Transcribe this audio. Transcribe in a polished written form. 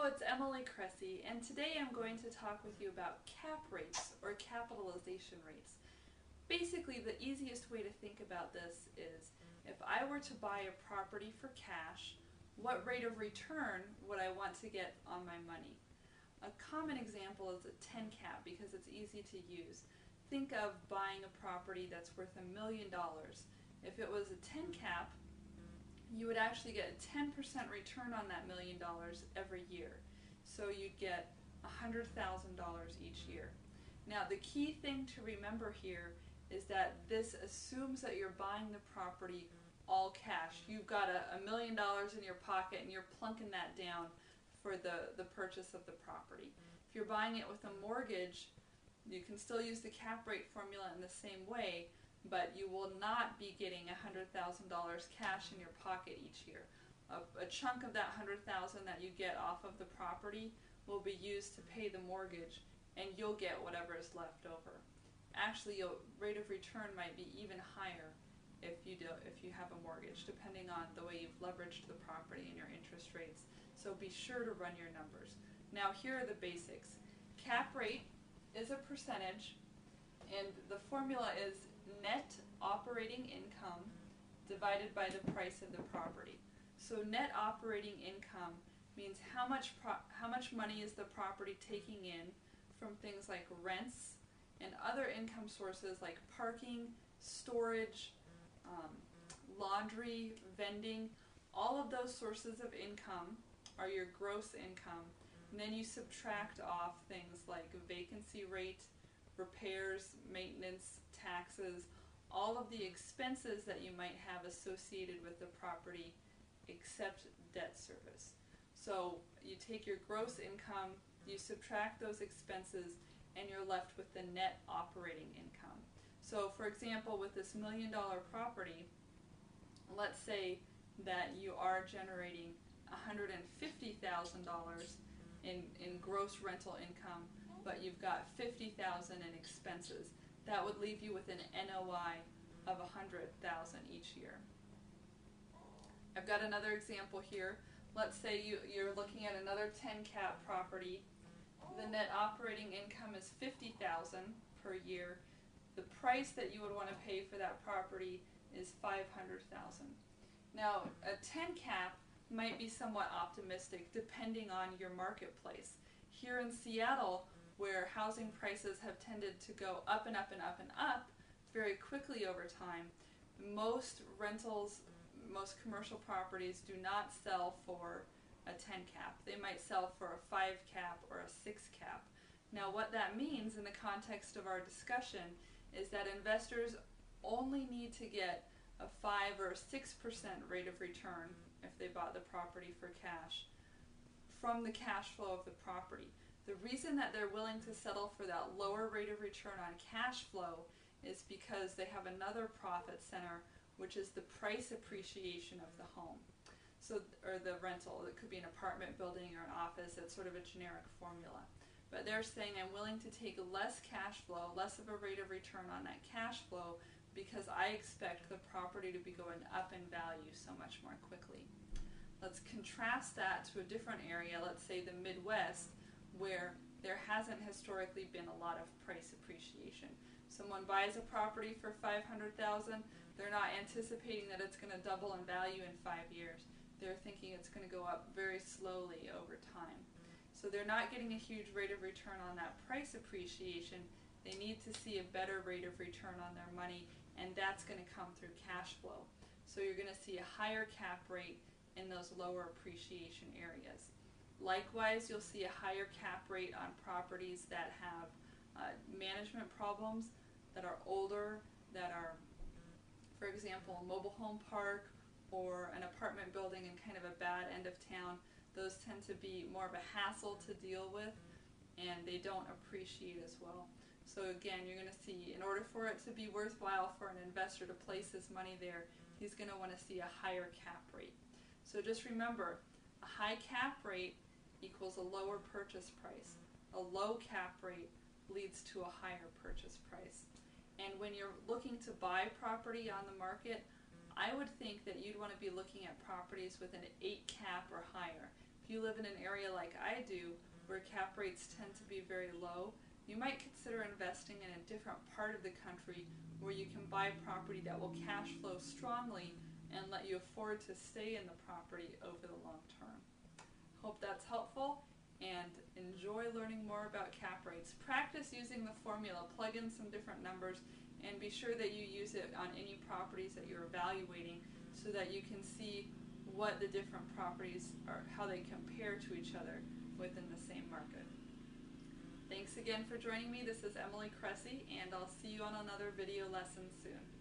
Hello, it's Emily Cressey, and today I'm going to talk with you about cap rates or capitalization rates. Basically, the easiest way to think about this is if I were to buy a property for cash, what rate of return would I want to get on my money? A common example is a 10 cap because it's easy to use. Think of buying a property that's worth $1 million. If it was a 10 cap, you would actually get a 10% return on that $1 million every year. So you'd get $100,000 each year. Now the key thing to remember here is that this assumes that you're buying the property all cash. You've got $1 million in your pocket and you're plunking that down for the purchase of the property. If you're buying it with a mortgage, you can still use the cap rate formula in the same way, but you will not be getting $100,000 cash in your pocket each year. A chunk of that $100,000 that you get off of the property will be used to pay the mortgage, and you'll get whatever is left over. Actually, your rate of return might be even higher if you have a mortgage, depending on the way you've leveraged the property and your interest rates. So be sure to run your numbers. Now here are the basics. Cap rate is a percentage, and the formula is net operating income divided by the price of the property. So net operating income means how much money is the property taking in from things like rents and other income sources like parking, storage, laundry, vending. All of those sources of income are your gross income, and then you subtract off things like vacancy rate, repairs, maintenance, taxes, all of the expenses that you might have associated with the property except debt service. So you take your gross income, you subtract those expenses, and you're left with the net operating income. So for example, with this $1 million property, let's say that you are generating $150,000 in gross rental income, but you've got $50,000 in expenses. That would leave you with an NOI of $100,000 each year. I've got another example here. Let's say you're looking at another 10 cap property. The net operating income is $50,000 per year. The price that you would want to pay for that property is $500,000. Now a 10 cap might be somewhat optimistic depending on your marketplace. Here in Seattle, where housing prices have tended to go up and up and up and up very quickly over time, most rentals, most commercial properties do not sell for a 10 cap. They might sell for a 5 cap or a 6 cap. Now what that means in the context of our discussion is that investors only need to get a 5 or 6% rate of return if they bought the property for cash from the cash flow of the property. The reason that they're willing to settle for that lower rate of return on cash flow is because they have another profit center, which is the price appreciation of the home. So, or the rental. It could be an apartment building or an office. It's sort of a generic formula. But they're saying I'm willing to take less cash flow, less of a rate of return on that cash flow, because I expect the property to be going up in value so much more quickly. Let's contrast that to a different area, let's say the Midwest, where there hasn't historically been a lot of price appreciation. Someone buys a property for $500,000, they're not anticipating that it's going to double in value in 5 years. They're thinking it's going to go up very slowly over time. So they're not getting a huge rate of return on that price appreciation. They need to see a better rate of return on their money, and that's going to come through cash flow. So you're going to see a higher cap rate in those lower appreciation areas. Likewise, you'll see a higher cap rate on properties that have management problems, that are older, that are, for example, a mobile home park or an apartment building in kind of a bad end of town. Those tend to be more of a hassle to deal with, and they don't appreciate as well. So again, you're going to see, in order for it to be worthwhile for an investor to place his money there, he's going to want to see a higher cap rate. So just remember, a high cap rate equals a lower purchase price. A low cap rate leads to a higher purchase price. And when you're looking to buy property on the market, I would think that you'd want to be looking at properties with an 8 cap or higher. If you live in an area like I do, where cap rates tend to be very low, you might consider investing in a different part of the country where you can buy property that will cash flow strongly and let you afford to stay in the property over the long term. Hope that's helpful, and enjoy learning more about cap rates. Practice using the formula, plug in some different numbers, and be sure that you use it on any properties that you're evaluating so that you can see what the different properties are, how they compare to each other within the same market. Thanks again for joining me. This is Emily Cressey, and I'll see you on another video lesson soon.